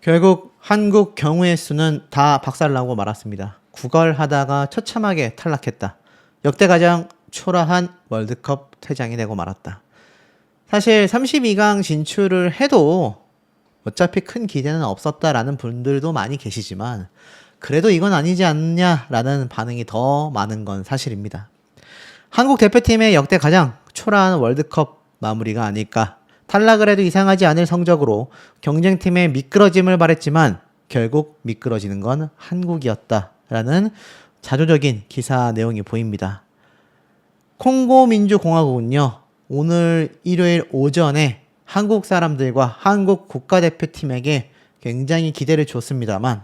결국 한국 경우의 수는 다 박살나고 말았습니다. 구걸하다가 처참하게 탈락했다. 역대 가장 초라한 월드컵 퇴장이 되고 말았다. 사실 32강 진출을 해도 어차피 큰 기대는 없었다라는 분들도 많이 계시지만 그래도 이건 아니지 않냐라는 반응이 더 많은 건 사실입니다. 한국 대표팀의 역대 가장 초라한 월드컵 마무리가 아닐까. 탈락을 해도 이상하지 않을 성적으로 경쟁팀의 미끄러짐을 바랬지만 결국 미끄러지는 건 한국이었다라는 자조적인 기사 내용이 보입니다. 콩고 민주공화국은요, 오늘 일요일 오전에 한국 사람들과 한국 국가대표팀에게 굉장히 기대를 줬습니다만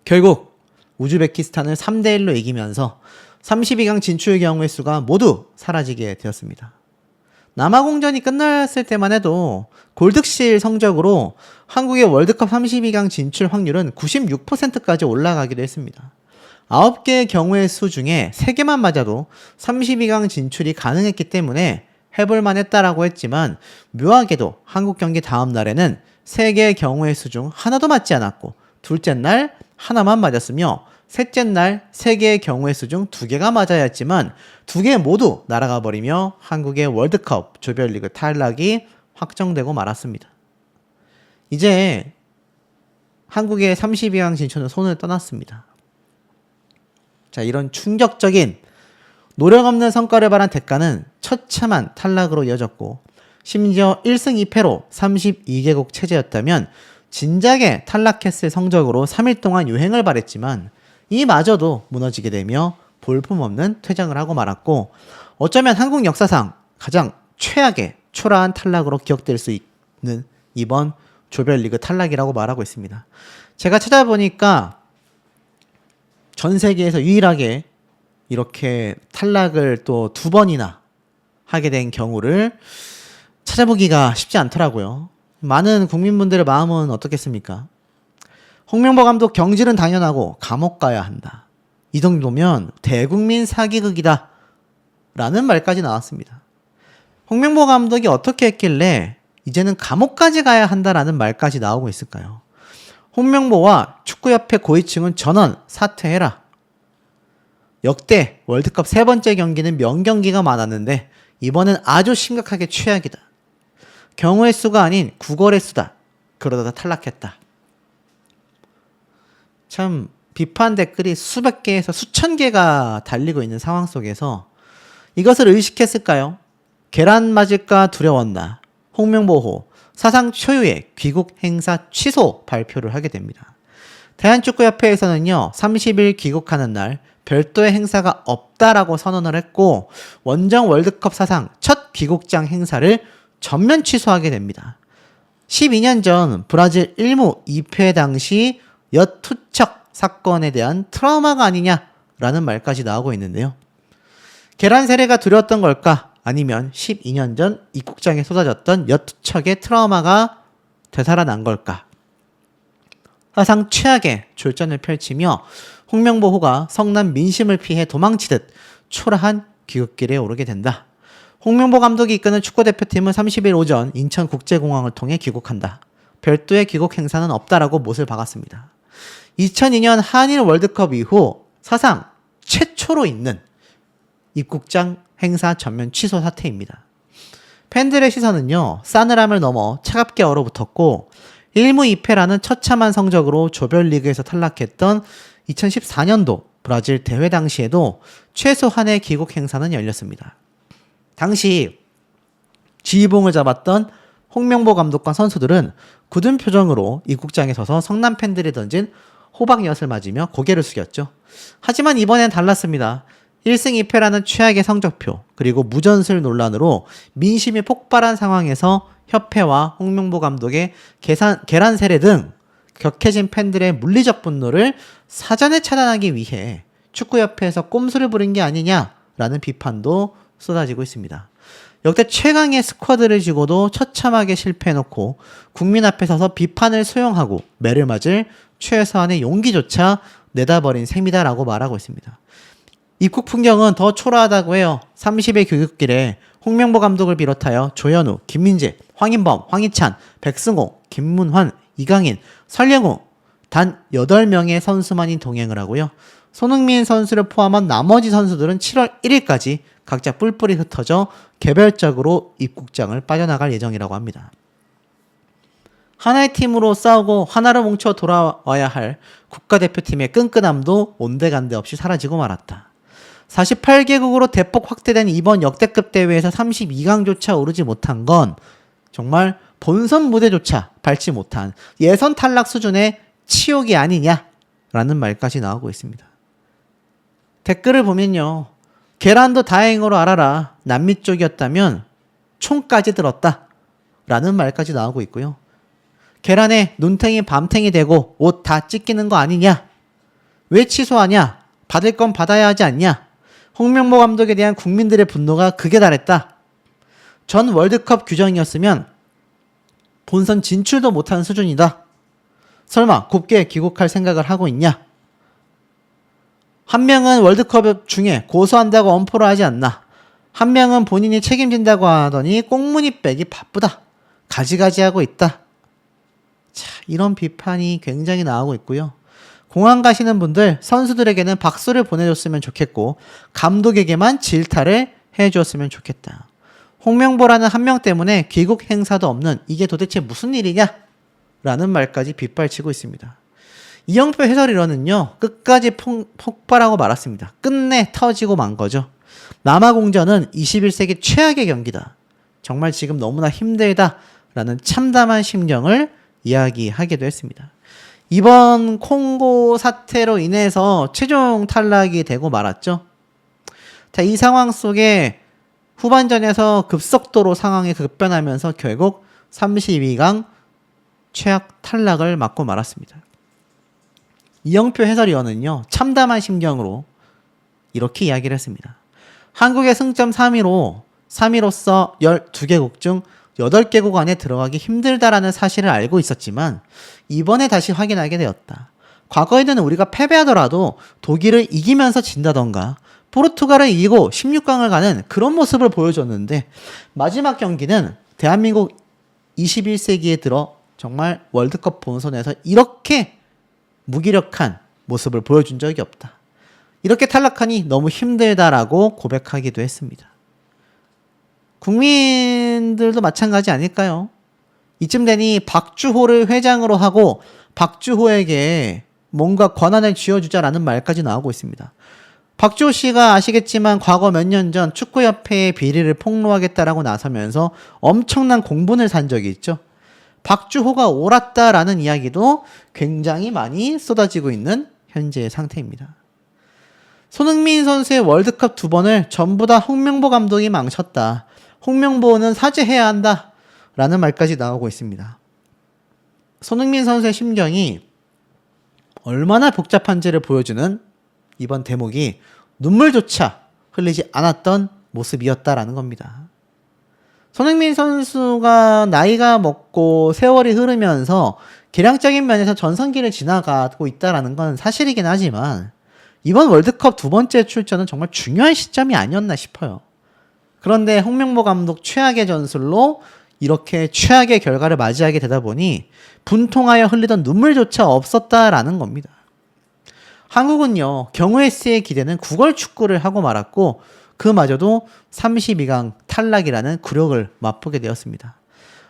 결국 우즈베키스탄을 3대1로 이기면서 32강 진출 경우의 수가 모두 사라지게 되었습니다. 남아공전이 끝났을 때만 해도 골득실 성적으로 한국의 월드컵 32강 진출 확률은 96%까지 올라가기도 했습니다. 9개의 경우의 수 중에 3개만 맞아도 32강 진출이 가능했기 때문에 해볼만 했다라고 했지만 묘하게도 한국 경기 다음 날에는 3개의 경우의 수 중 하나도 맞지 않았고 둘째 날 하나만 맞았으며 셋째 날 3개의 경우의 수 중 2개가 맞아야 했지만 2개 모두 날아가 버리며 한국의 월드컵 조별리그 탈락이 확정되고 말았습니다. 이제 한국의 32강 진출은 손을 떠났습니다. 자, 이런 충격적인 노력 없는 성과를 바란 대가는 처참한 탈락으로 이어졌고 심지어 1승 2패로 32개국 체제였다면 진작에 탈락했을 성적으로 3일 동안 유행을 발했지만 이마저도 무너지게 되며 볼품없는 퇴장을 하고 말았고 어쩌면 한국 역사상 가장 최악의 초라한 탈락으로 기억될 수 있는 이번 조별리그 탈락이라고 말하고 있습니다. 제가 찾아보니까 전 세계에서 유일하게 이렇게 탈락을 또 2번이나 하게 된 경우를 찾아보기가 쉽지 않더라고요. 많은 국민분들의 마음은 어떻겠습니까? 홍명보 감독 경질은 당연하고 감옥 가야 한다. 이 정도면 대국민 사기극이다. 라는 말까지 나왔습니다. 홍명보 감독이 어떻게 했길래 이제는 감옥까지 가야 한다라는 말까지 나오고 있을까요? 홍명보와 축구협회 고위층은 전원 사퇴해라. 역대 월드컵 3번째 경기는 명경기가 많았는데 이번엔 아주 심각하게 최악이다. 경우의 수가 아닌 구걸의 수다. 그러다 탈락했다. 참 비판 댓글이 수백 개에서 수천 개가 달리고 있는 상황 속에서 이것을 의식했을까요? 계란 맞을까 두려웠나. 홍명보호 사상 초유의 귀국 행사 취소 발표를 하게 됩니다. 대한축구협회에서는요 30일 귀국하는 날 별도의 행사가 없다라고 선언을 했고 원정 월드컵 사상 첫 귀국장 행사를 전면 취소하게 됩니다. 12년 전 브라질 1무 2패 당시 엿투척 사건에 대한 트라우마가 아니냐라는 말까지 나오고 있는데요. 계란 세례가 두려웠던 걸까? 아니면 12년 전 입국장에 쏟아졌던 엿투척의 트라우마가 되살아난 걸까? 사상 최악의 졸전을 펼치며 홍명보호가 성남 민심을 피해 도망치듯 초라한 귀국길에 오르게 된다. 홍명보 감독이 이끄는 축구대표팀은 30일 오전 인천국제공항을 통해 귀국한다. 별도의 귀국 행사는 없다라고 못을 박았습니다. 2002년 한일 월드컵 이후 사상 최초로 있는 입국장 행사 전면 취소 사태입니다. 팬들의 시선은요 싸늘함을 넘어 차갑게 얼어붙었고 1무 2패라는 처참한 성적으로 조별리그에서 탈락했던 2014년도 브라질 대회 당시에도 최소한의 귀국 행사는 열렸습니다. 당시 지휘봉을 잡았던 홍명보 감독과 선수들은 굳은 표정으로 입국장에 서서 성남 팬들이 던진 호박엿을 맞으며 고개를 숙였죠. 하지만 이번엔 달랐습니다. 1승 2패라는 최악의 성적표 그리고 무전술 논란으로 민심이 폭발한 상황에서 협회와 홍명보 감독의 계란 세례 등 격해진 팬들의 물리적 분노를 사전에 차단하기 위해 축구협회에서 꼼수를 부린 게 아니냐라는 비판도 쏟아지고 있습니다. 역대 최강의 스쿼드를 지고도 처참하게 실패해놓고 국민 앞에 서서 비판을 수용하고 매를 맞을 최소한의 용기조차 내다버린 셈이다라고 말하고 있습니다. 입국 풍경은 더 초라하다고 해요. 30일 교육길에 홍명보 감독을 비롯하여 조현우, 김민재, 황인범, 황희찬, 백승호, 김문환, 이강인, 설영우 단 8명의 선수만이 동행을 하고요. 손흥민 선수를 포함한 나머지 선수들은 7월 1일까지 각자 뿔뿔이 흩어져 개별적으로 입국장을 빠져나갈 예정이라고 합니다. 하나의 팀으로 싸우고 하나로 뭉쳐 돌아와야 할 국가대표팀의 끈끈함도 온데간데 없이 사라지고 말았다. 48개국으로 대폭 확대된 이번 역대급 대회에서 32강조차 오르지 못한 건 정말 본선 무대조차 밟지 못한 예선 탈락 수준의 치욕이 아니냐라는 말까지 나오고 있습니다. 댓글을 보면요. 계란도 다행으로 알아라. 남미 쪽이었다면 총까지 들었다. 라는 말까지 나오고 있고요. 계란에 눈탱이 밤탱이 되고 옷 다 찢기는 거 아니냐? 왜 취소하냐? 받을 건 받아야 하지 않냐? 홍명보 감독에 대한 국민들의 분노가 극에 달했다. 전 월드컵 규정이었으면 본선 진출도 못한 수준이다. 설마 곱게 귀국할 생각을 하고 있냐? 한 명은 월드컵 중에 고소한다고 엄포를 하지 않나. 한 명은 본인이 책임진다고 하더니 꽁무니 빼기 바쁘다. 가지가지하고 있다. 자, 이런 비판이 굉장히 나오고 있고요. 공항 가시는 분들 선수들에게는 박수를 보내줬으면 좋겠고 감독에게만 질타를 해주었으면 좋겠다. 홍명보라는 한 명 때문에 귀국 행사도 없는 이게 도대체 무슨 일이냐? 라는 말까지 빗발치고 있습니다. 이영표 해설위원은요. 끝까지 폭발하고 말았습니다. 끝내 터지고 만 거죠. 남아공전은 21세기 최악의 경기다. 정말 지금 너무나 힘들다. 라는 참담한 심정을 이야기하기도 했습니다. 이번 콩고 사태로 인해서 최종 탈락이 되고 말았죠. 자, 이 상황 속에 후반전에서 급속도로 상황이 급변하면서 결국 32강 최악 탈락을 맞고 말았습니다. 이영표 해설위원은요. 참담한 심경으로 이렇게 이야기를 했습니다. 한국의 승점 3위로서 12개국 중 8개국 안에 들어가기 힘들다라는 사실을 알고 있었지만 이번에 다시 확인하게 되었다. 과거에는 우리가 패배하더라도 독일을 이기면서 진다던가 포르투갈을 이기고 16강을 가는 그런 모습을 보여줬는데 마지막 경기는 대한민국 21세기에 들어 정말 월드컵 본선에서 이렇게 무기력한 모습을 보여준 적이 없다. 이렇게 탈락하니 너무 힘들다라고 고백하기도 했습니다. 국민들도 마찬가지 아닐까요? 이쯤 되니 박주호를 회장으로 하고 박주호에게 뭔가 권한을 쥐어주자라는 말까지 나오고 있습니다. 박주호 씨가 아시겠지만 과거 몇 년 전 축구협회의 비리를 폭로하겠다라고 나서면서 엄청난 공분을 산 적이 있죠. 박주호가 옳았다라는 이야기도 굉장히 많이 쏟아지고 있는 현재의 상태입니다. 손흥민 선수의 월드컵 2번을 전부 다 홍명보 감독이 망쳤다. 홍명보는 사죄해야 한다. 라는 말까지 나오고 있습니다. 손흥민 선수의 심정이 얼마나 복잡한지를 보여주는 이번 대목이 눈물조차 흘리지 않았던 모습이었다라는 겁니다. 손흥민 선수가 나이가 먹고 세월이 흐르면서 계량적인 면에서 전성기를 지나가고 있다는 건 사실이긴 하지만 이번 월드컵 2번째 출전은 정말 중요한 시점이 아니었나 싶어요. 그런데 홍명보 감독 최악의 전술로 이렇게 최악의 결과를 맞이하게 되다 보니 분통하여 흘리던 눈물조차 없었다라는 겁니다. 한국은요. 경우의 수의 기대는 구걸 축구를 하고 말았고 그마저도 32강 탈락이라는 굴욕을 맛보게 되었습니다.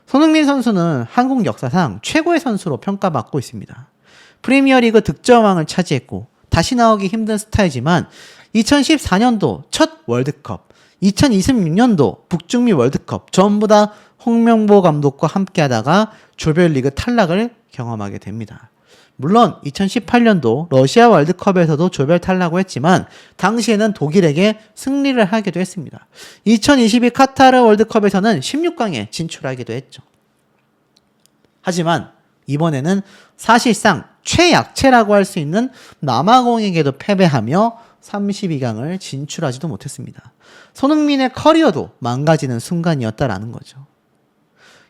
손흥민 선수는 한국 역사상 최고의 선수로 평가받고 있습니다. 프리미어리그 득점왕을 차지했고 다시 나오기 힘든 스타이지만 2014년도 첫 월드컵, 2026년도 북중미 월드컵 전부 다 홍명보 감독과 함께 하다가 조별리그 탈락을 경험하게 됩니다. 물론 2018년도 러시아 월드컵에서도 조별 탈락을 했지만 당시에는 독일에게 승리를 하기도 했습니다. 2022 카타르 월드컵에서는 16강에 진출하기도 했죠. 하지만 이번에는 사실상 최약체라고 할 수 있는 남아공에게도 패배하며 32강을 진출하지도 못했습니다. 손흥민의 커리어도 망가지는 순간이었다라는 거죠.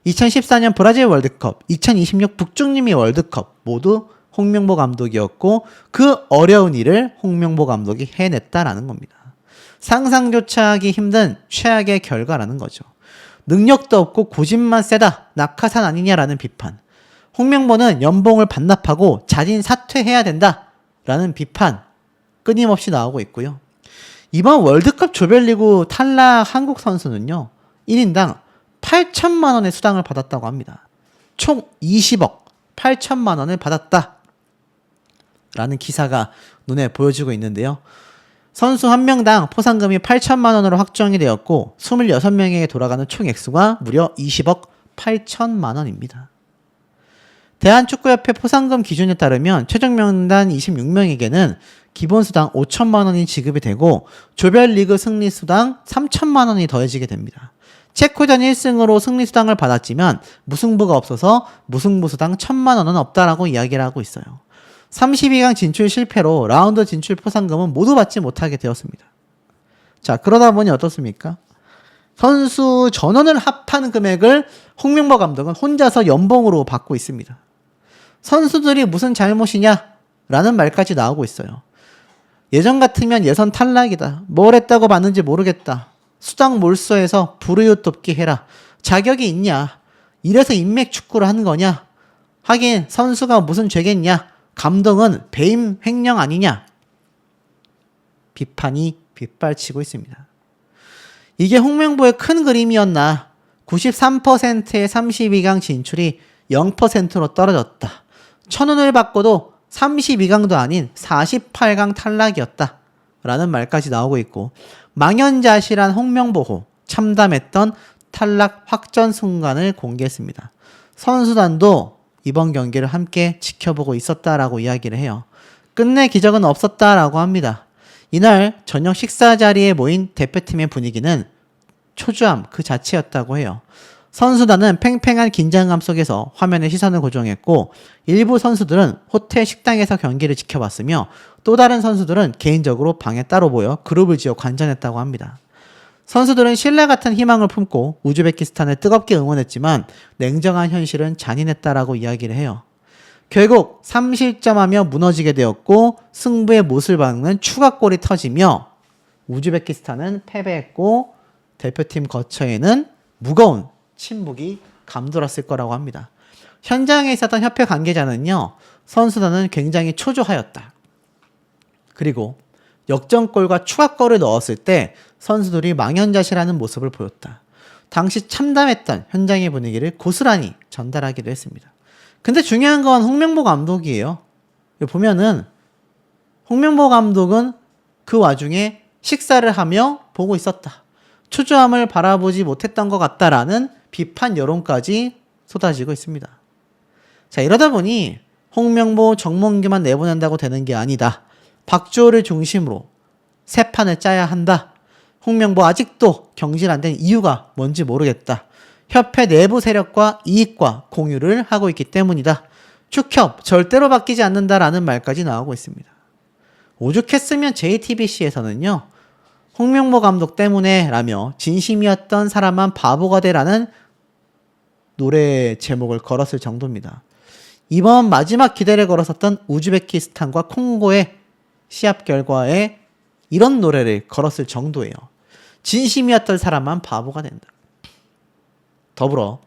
2014년 브라질 월드컵, 2026 북중미 월드컵 모두 홍명보 감독이었고 그 어려운 일을 홍명보 감독이 해냈다라는 겁니다. 상상조차 하기 힘든 최악의 결과라는 거죠. 능력도 없고 고집만 세다. 낙하산 아니냐라는 비판. 홍명보는 연봉을 반납하고 자진 사퇴해야 된다. 라는 비판 끊임없이 나오고 있고요. 이번 월드컵 조별리그 탈락 한국 선수는요. 1인당 8천만 원의 수당을 받았다고 합니다. 총 20억 8천만 원을 받았다. 라는 기사가 눈에 보여지고 있는데요. 선수 한 명당 포상금이 8천만 원으로 확정이 되었고 26명에게 돌아가는 총 액수가 무려 20억 8천만 원입니다. 대한축구협회 포상금 기준에 따르면 최종 명단 26명에게는 기본수당 5천만 원이 지급이 되고 조별리그 승리수당 3천만 원이 더해지게 됩니다. 체코전 1승으로 승리수당을 받았지만 무승부가 없어서 무승부수당 1천만 원은 없다라고 이야기를 하고 있어요. 32강 진출 실패로 라운드 진출 포상금은 모두 받지 못하게 되었습니다. 자, 그러다 보니 어떻습니까? 선수 전원을 합한 금액을 홍명보 감독은 혼자서 연봉으로 받고 있습니다. 선수들이 무슨 잘못이냐? 라는 말까지 나오고 있어요. 예전 같으면 예선 탈락이다. 뭘 했다고 받는지 모르겠다. 수당 몰수해서 불우이웃 돕기 해라. 자격이 있냐? 이래서 인맥 축구를 하는 거냐? 하긴 선수가 무슨 죄겠냐? 감독은 배임 횡령 아니냐? 비판이 빗발치고 있습니다. 이게 홍명보의 큰 그림이었나? 93%의 32강 진출이 0%로 떨어졌다. 1,000원을 받고도 32강도 아닌 48강 탈락이었다. 라는 말까지 나오고 있고 망연자실한 홍명보호 참담했던 탈락 확전 순간을 공개했습니다. 선수단도 이번 경기를 함께 지켜보고 있었다라고 이야기를 해요. 끝내 기적은 없었다라고 합니다. 이날 저녁 식사 자리에 모인 대표팀의 분위기는 초조함 그 자체였다고 해요. 선수단은 팽팽한 긴장감 속에서 화면에 시선을 고정했고 일부 선수들은 호텔 식당에서 경기를 지켜봤으며 또 다른 선수들은 개인적으로 방에 따로 모여 그룹을 지어 관전했다고 합니다. 선수들은 신뢰 같은 희망을 품고 우즈베키스탄을 뜨겁게 응원했지만 냉정한 현실은 잔인했다라고 이야기를 해요. 결국 3실점하며 무너지게 되었고 승부의 못을 박는 추가골이 터지며 우즈베키스탄은 패배했고 대표팀 거처에는 무거운 침묵이 감돌았을 거라고 합니다. 현장에 있었던 협회 관계자는요. 선수단은 굉장히 초조하였다. 그리고 역전골과 추가골을 넣었을 때 선수들이 망연자실하는 모습을 보였다. 당시 참담했던 현장의 분위기를 고스란히 전달하기도 했습니다. 근데 중요한 건 홍명보 감독이에요. 보면은 홍명보 감독은 그 와중에 식사를 하며 보고 있었다. 초조함을 바라보지 못했던 것 같다라는 비판 여론까지 쏟아지고 있습니다. 자, 이러다 보니 홍명보, 정몽규만 내보낸다고 되는 게 아니다. 박주호를 중심으로 새 판을 짜야 한다. 홍명보 아직도 경질 안 된 이유가 뭔지 모르겠다. 협회 내부 세력과 이익과 공유를 하고 있기 때문이다. 축협 절대로 바뀌지 않는다라는 말까지 나오고 있습니다. 오죽했으면 JTBC에서는요. 홍명보 감독 때문에 라며 진심이었던 사람만 바보가 되라는 노래 제목을 걸었을 정도입니다. 이번 마지막 기대를 걸었었던 우즈베키스탄과 콩고의 시합 결과에 이런 노래를 걸었을 정도예요. 진심이었던 사람만 바보가 된다. 더불어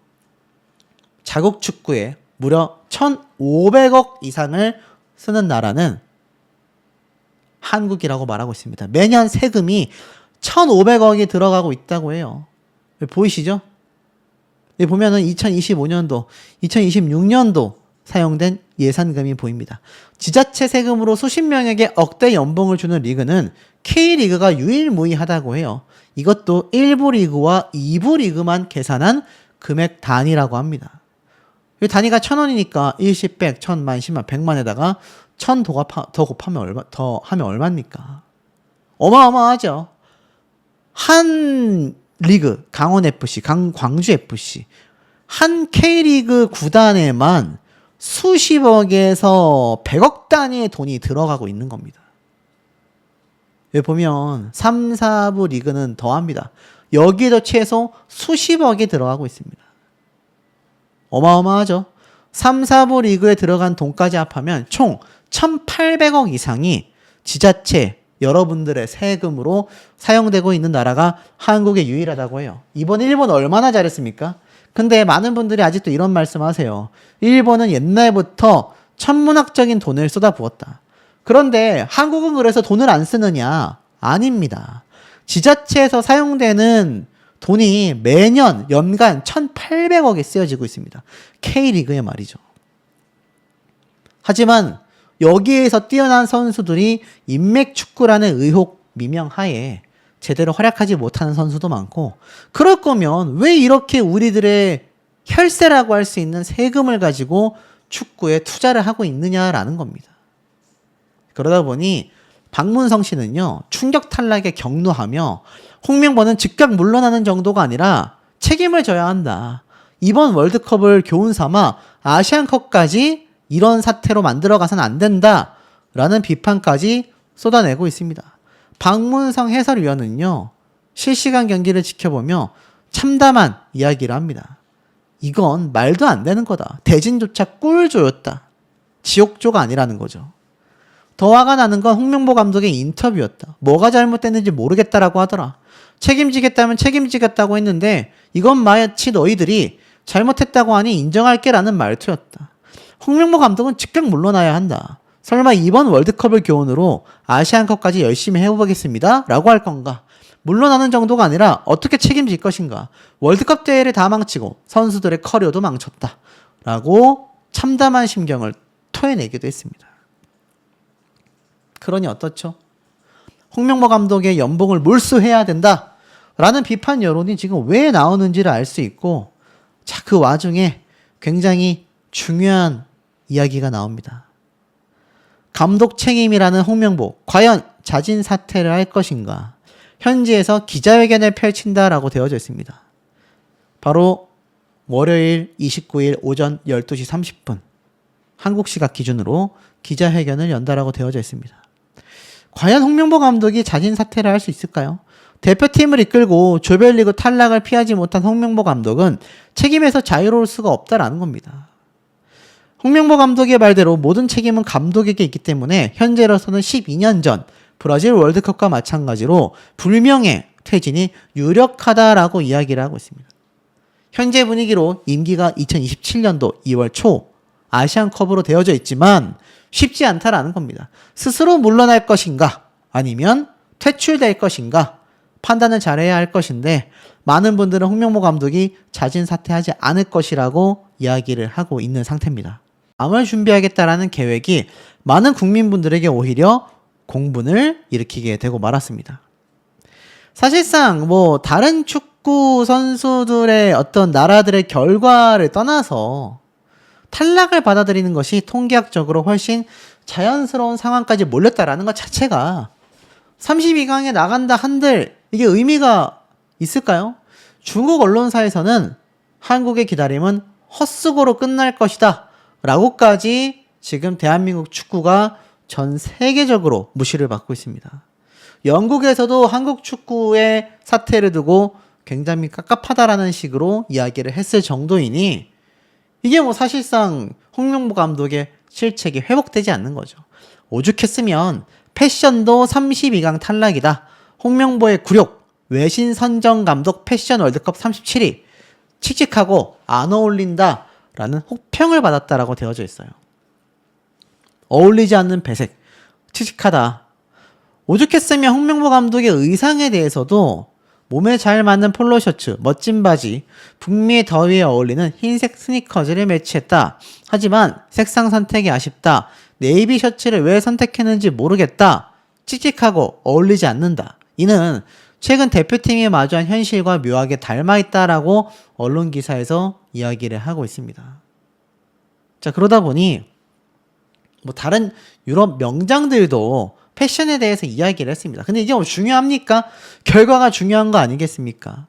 자국 축구에 무려 1,500억 이상을 쓰는 나라는 한국이라고 말하고 있습니다. 매년 세금이 1,500억이 들어가고 있다고 해요. 보이시죠? 여기 보면은 2025년도, 2026년도 사용된 예산금이 보입니다. 지자체 세금으로 수십 명에게 억대 연봉을 주는 리그는 K리그가 유일무이하다고 해요. 이것도 1부 리그와 2부 리그만 계산한 금액 단위라고 합니다. 단위가 1,000원이니까 1, 10, 100, 1,000만, 10만, 100만에다가 1,000 더 곱하면 더 하면 얼마입니까? 어마어마하죠. 한 리그, 강원FC, 광주FC, 한 K리그 구단에만 수십억에서 100억 단위의 돈이 들어가고 있는 겁니다. 여기 보면 3, 4부 리그는 더합니다. 여기에도 최소 수십억이 들어가고 있습니다. 어마어마하죠. 3, 4부 리그에 들어간 돈까지 합하면 총 1,800억 이상이 지자체 여러분들의 세금으로 사용되고 있는 나라가 한국에 유일하다고 해요. 이번 일본 얼마나 잘했습니까? 근데 많은 분들이 아직도 이런 말씀하세요. 일본은 옛날부터 천문학적인 돈을 쏟아부었다. 그런데 한국은 그래서 돈을 안 쓰느냐? 아닙니다. 지자체에서 사용되는 돈이 매년 연간 1,800억이 쓰여지고 있습니다. K리그에 말이죠. 하지만 여기에서 뛰어난 선수들이 인맥축구라는 의혹 미명하에 제대로 활약하지 못하는 선수도 많고, 그럴 거면 왜 이렇게 우리들의 혈세라고 할 수 있는 세금을 가지고 축구에 투자를 하고 있느냐라는 겁니다. 그러다 보니 박문성 씨는요, 충격 탈락에 격노하며 홍명보는 즉각 물러나는 정도가 아니라 책임을 져야 한다. 이번 월드컵을 교훈 삼아 아시안컵까지 이런 사태로 만들어가선 안 된다. 라는 비판까지 쏟아내고 있습니다. 박문성 해설위원은요, 실시간 경기를 지켜보며 참담한 이야기를 합니다. 이건 말도 안 되는 거다. 대진조차 꿀조였다. 지옥조가 아니라는 거죠. 더 화가 나는 건 홍명보 감독의 인터뷰였다. 뭐가 잘못됐는지 모르겠다라고 하더라. 책임지겠다면 책임지겠다고 했는데 이건 마치 너희들이 잘못했다고 하니 인정할게라는 말투였다. 홍명보 감독은 즉각 물러나야 한다. 설마 이번 월드컵을 교훈으로 아시안컵까지 열심히 해보겠습니다 라고 할 건가? 물러나는 정도가 아니라 어떻게 책임질 것인가? 월드컵 대회를 다 망치고 선수들의 커리어도 망쳤다 라고 참담한 심경을 토해내기도 했습니다. 그러니 어떻죠? 홍명보 감독의 연봉을 몰수해야 된다 라는 비판 여론이 지금 왜 나오는지를 알 수 있고, 자, 그 와중에 굉장히 중요한 이야기가 나옵니다. 감독 책임이라는 홍명보, 과연 자진 사퇴를 할 것인가? 현지에서 기자회견을 펼친다라고 되어져 있습니다. 바로 월요일 29일 오전 12시 30분 한국 시각 기준으로 기자회견을 연다라고 되어져 있습니다. 과연 홍명보 감독이 자진 사퇴를 할 수 있을까요? 대표팀을 이끌고 조별리그 탈락을 피하지 못한 홍명보 감독은 책임에서 자유로울 수가 없다라는 겁니다. 홍명보 감독의 말대로 모든 책임은 감독에게 있기 때문에 현재로서는 12년 전 브라질 월드컵과 마찬가지로 불명예 퇴진이 유력하다라고 이야기를 하고 있습니다. 현재 분위기로 임기가 2027년도 2월 초 아시안컵으로 되어져 있지만 쉽지 않다라는 겁니다. 스스로 물러날 것인가 아니면 퇴출될 것인가 판단을 잘해야 할 것인데, 많은 분들은 홍명보 감독이 자진 사퇴하지 않을 것이라고 이야기를 하고 있는 상태입니다. 암을 준비하겠다라는 계획이 많은 국민분들에게 오히려 공분을 일으키게 되고 말았습니다. 사실상 다른 축구 선수들의 어떤 나라들의 결과를 떠나서 탈락을 받아들이는 것이 통계학적으로 훨씬 자연스러운 상황까지 몰렸다라는 것 자체가 32강에 나간다 한들 이게 의미가 있을까요? 중국 언론사에서는 한국의 기다림은 헛수고로 끝날 것이다 라고까지 지금 대한민국 축구가 전 세계적으로 무시를 받고 있습니다. 영국에서도 한국 축구의 사태를 두고 굉장히 깝깝하다라는 식으로 이야기를 했을 정도이니 이게 사실상 홍명보 감독의 실책이 회복되지 않는 거죠. 오죽했으면 패션도 32강 탈락이다. 홍명보의 굴욕, 외신 선정 감독 패션 월드컵 37위. 칙칙하고 안 어울린다 라는 혹평을 받았다라고 되어져 있어요. 어울리지 않는 배색, 칙칙하다. 오죽했으면 홍명보 감독의 의상에 대해서도 몸에 잘 맞는 폴로 셔츠, 멋진 바지, 북미의 더위에 어울리는 흰색 스니커즈를 매치했다. 하지만 색상 선택이 아쉽다. 네이비 셔츠를 왜 선택했는지 모르겠다. 칙칙하고 어울리지 않는다. 이는 최근 대표팀이 마주한 현실과 묘하게 닮아있다라고 언론 기사에서 이야기를 하고 있습니다. 자, 그러다 보니 다른 유럽 명장들도 패션에 대해서 이야기를 했습니다. 근데 이게 중요합니까? 결과가 중요한 거 아니겠습니까?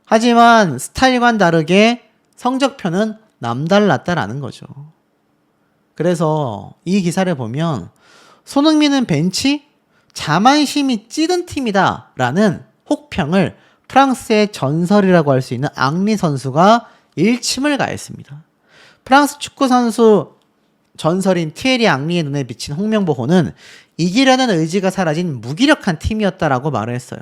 하지만 스타일과는 다르게 성적표는 남달랐다라는 거죠. 그래서 이 기사를 보면 손흥민은 벤치? 자만심이 찌든 팀이다 라는 혹평을 프랑스의 전설이라고 할 수 있는 앙리 선수가 일침을 가했습니다. 프랑스 축구 선수 전설인 티에리 앙리의 눈에 비친 홍명보호는 이기려는 의지가 사라진 무기력한 팀이었다라고 말을 했어요.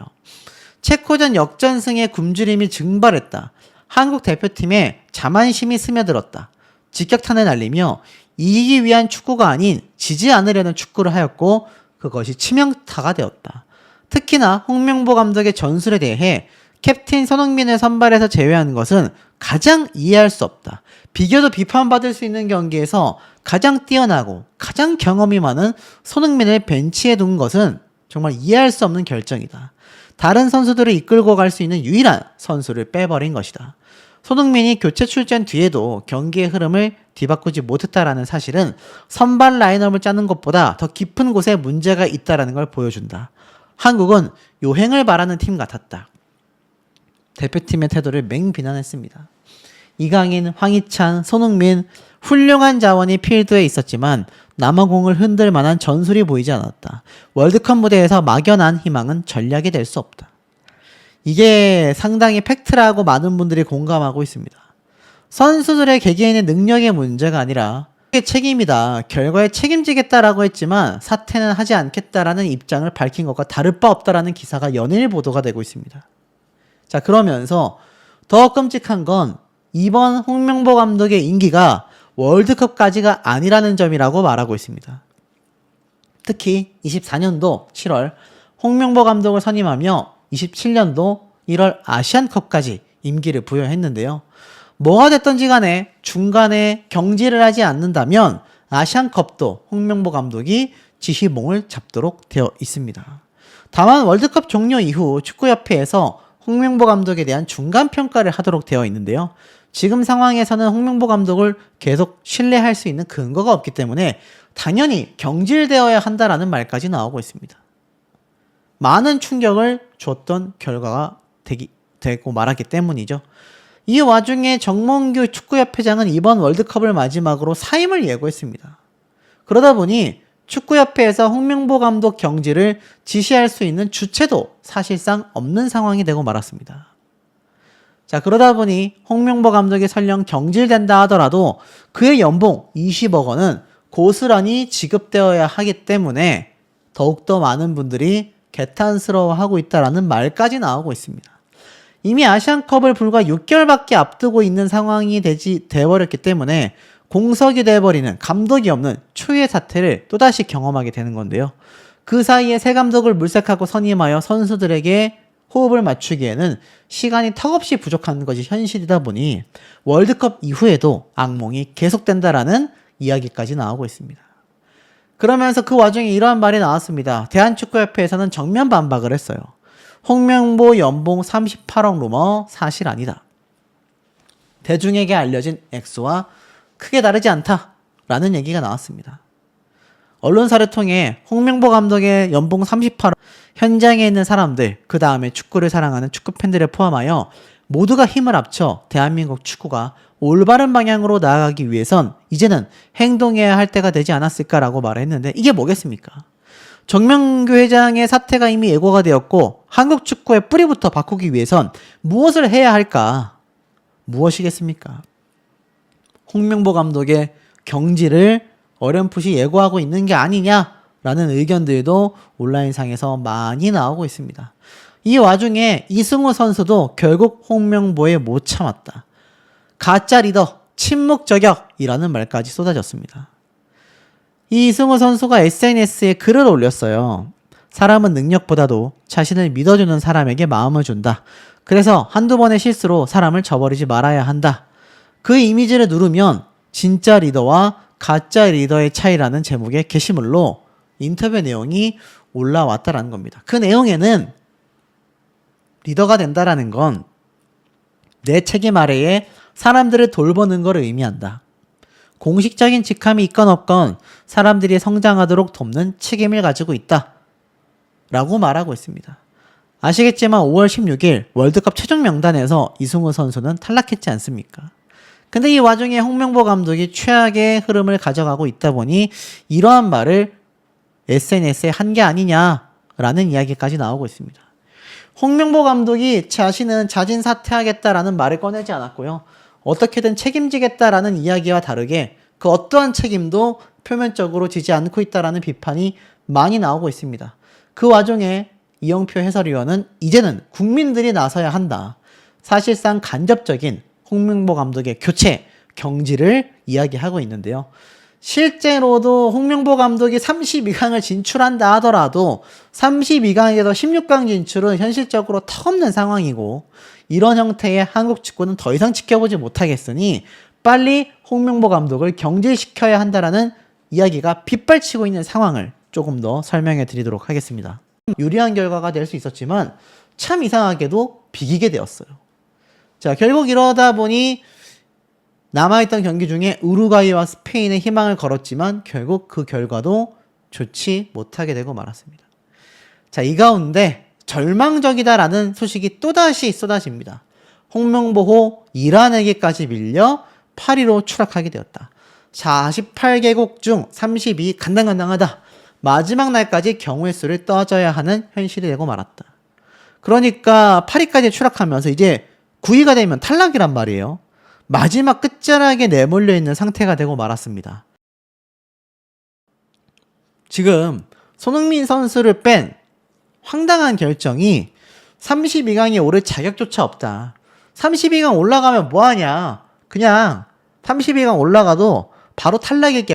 체코전 역전승에 굶주림이 증발했다. 한국 대표팀에 자만심이 스며들었다. 직격탄을 날리며 이기기 위한 축구가 아닌 지지 않으려는 축구를 하였고 그것이 치명타가 되었다. 특히나 홍명보 감독의 전술에 대해 캡틴 손흥민을 선발해서 제외하는 것은 가장 이해할 수 없다. 비교도 비판받을 수 있는 경기에서 가장 뛰어나고 가장 경험이 많은 손흥민을 벤치에 둔 것은 정말 이해할 수 없는 결정이다. 다른 선수들을 이끌고 갈 수 있는 유일한 선수를 빼버린 것이다. 손흥민이 교체 출전 뒤에도 경기의 흐름을 뒤바꾸지 못했다라는 사실은 선발 라인업을 짜는 것보다 더 깊은 곳에 문제가 있다라는 걸 보여준다. 한국은 요행을 바라는 팀 같았다. 대표팀의 태도를 맹비난했습니다. 이강인, 황희찬, 손흥민 훌륭한 자원이 필드에 있었지만 남아공을 흔들 만한 전술이 보이지 않았다. 월드컵 무대에서 막연한 희망은 전략이 될 수 없다. 이게 상당히 팩트라고 많은 분들이 공감하고 있습니다. 선수들의 개개인의 능력의 문제가 아니라 책임이다. 결과에 책임지겠다라고 했지만 사퇴는 하지 않겠다라는 입장을 밝힌 것과 다를 바 없다라는 기사가 연일 보도가 되고 있습니다. 자, 그러면서 더 끔찍한 건 이번 홍명보 감독의 임기가 월드컵까지가 아니라는 점이라고 말하고 있습니다. 특히 24년도 7월 홍명보 감독을 선임하며 27년도 1월 아시안컵까지 임기를 부여했는데요. 뭐가 됐든지 간에 중간에 경질을 하지 않는다면 아시안컵도 홍명보 감독이 지휘봉을 잡도록 되어 있습니다. 다만 월드컵 종료 이후 축구협회에서 홍명보 감독에 대한 중간평가를 하도록 되어 있는데요. 지금 상황에서는 홍명보 감독을 계속 신뢰할 수 있는 근거가 없기 때문에 당연히 경질되어야 한다라는 말까지 나오고 있습니다. 많은 충격을 줬던 결과가 되고 말았기 때문이죠. 이 와중에 정몽규 축구협회장은 이번 월드컵을 마지막으로 사임을 예고했습니다. 그러다 보니 축구협회에서 홍명보 감독 경질을 지시할 수 있는 주체도 사실상 없는 상황이 되고 말았습니다. 자, 그러다 보니 홍명보 감독이 설령 경질된다 하더라도 그의 연봉 20억 원은 고스란히 지급되어야 하기 때문에 더욱더 많은 분들이 개탄스러워하고 있다라는 말까지 나오고 있습니다. 이미 아시안컵을 불과 6개월밖에 앞두고 있는 상황이 돼버렸기 때문에 공석이 돼버리는 감독이 없는 초유의 사태를 또다시 경험하게 되는 건데요. 그 사이에 새 감독을 물색하고 선임하여 선수들에게 호흡을 맞추기에는 시간이 턱없이 부족한 것이 현실이다 보니 월드컵 이후에도 악몽이 계속된다라는 이야기까지 나오고 있습니다. 그러면서 그 와중에 이러한 말이 나왔습니다. 대한축구협회에서는 정면 반박을 했어요. 홍명보 연봉 38억 루머 사실 아니다. 대중에게 알려진 액수와 크게 다르지 않다라는 얘기가 나왔습니다. 언론사를 통해 홍명보 감독의 연봉 38억, 현장에 있는 사람들, 그 다음에 축구를 사랑하는 축구팬들을 포함하여 모두가 힘을 합쳐 대한민국 축구가 올바른 방향으로 나아가기 위해선 이제는 행동해야 할 때가 되지 않았을까라고 말을 했는데 이게 뭐겠습니까? 정명규 회장의 사퇴가 이미 예고가 되었고 한국 축구의 뿌리부터 바꾸기 위해선 무엇을 해야 할까? 무엇이겠습니까? 홍명보 감독의 경질을 어렴풋이 예고하고 있는 게 아니냐라는 의견들도 온라인상에서 많이 나오고 있습니다. 이 와중에 이승우 선수도 결국 홍명보에 못 참았다. 가짜 리더, 침묵 저격이라는 말까지 쏟아졌습니다. 이승우 선수가 SNS에 글을 올렸어요. 사람은 능력보다도 자신을 믿어주는 사람에게 마음을 준다. 그래서 한두 번의 실수로 사람을 저버리지 말아야 한다. 그 이미지를 누르면 진짜 리더와 가짜 리더의 차이라는 제목의 게시물로 인터뷰 내용이 올라왔다라는 겁니다. 그 내용에는 리더가 된다라는 건 내 책임 아래에 사람들을 돌보는 걸 의미한다. 공식적인 직함이 있건 없건 사람들이 성장하도록 돕는 책임을 가지고 있다. 라고 말하고 있습니다. 아시겠지만 5월 16일 월드컵 최종 명단에서 이승우 선수는 탈락했지 않습니까? 근데 이 와중에 홍명보 감독이 최악의 흐름을 가져가고 있다 보니 이러한 말을 SNS에 한 게 아니냐라는 이야기까지 나오고 있습니다. 홍명보 감독이 자신은 자진 사퇴하겠다라는 말을 꺼내지 않았고요. 어떻게든 책임지겠다라는 이야기와 다르게 그 어떠한 책임도 표면적으로 지지 않고 있다라는 비판이 많이 나오고 있습니다. 그 와중에 이영표 해설위원은 이제는 국민들이 나서야 한다. 사실상 간접적인 홍명보 감독의 교체, 경질을 이야기하고 있는데요. 실제로도 홍명보 감독이 32강을 진출한다 하더라도 32강에서 16강 진출은 현실적으로 턱없는 상황이고 이런 형태의 한국 축구는 더 이상 지켜보지 못하겠으니 빨리 홍명보 감독을 경질시켜야 한다라는 이야기가 빗발치고 있는 상황을 조금 더 설명해 드리도록 하겠습니다. 유리한 결과가 될 수 있었지만 참 이상하게도 비기게 되었어요. 자, 결국 이러다 보니 남아있던 경기 중에 우루과이와 스페인에 희망을 걸었지만 결국 그 결과도 좋지 못하게 되고 말았습니다. 자, 이 가운데 절망적이다라는 소식이 또다시 쏟아집니다. 홍명보호 이란에게까지 밀려 8위로 추락하게 되었다. 48개국 중 32위 간당간당하다. 마지막 날까지 경우의 수를 떠져야 하는 현실이 되고 말았다. 그러니까 8위까지 추락하면서 이제 9위가 되면 탈락이란 말이에요. 마지막 끝자락에 내몰려 있는 상태가 되고 말았습니다. 지금 손흥민 선수를 뺀 황당한 결정이 32강에 오를 자격조차 없다. 32강 올라가면 뭐하냐. 그냥 32강 올라가도 바로 탈락일 게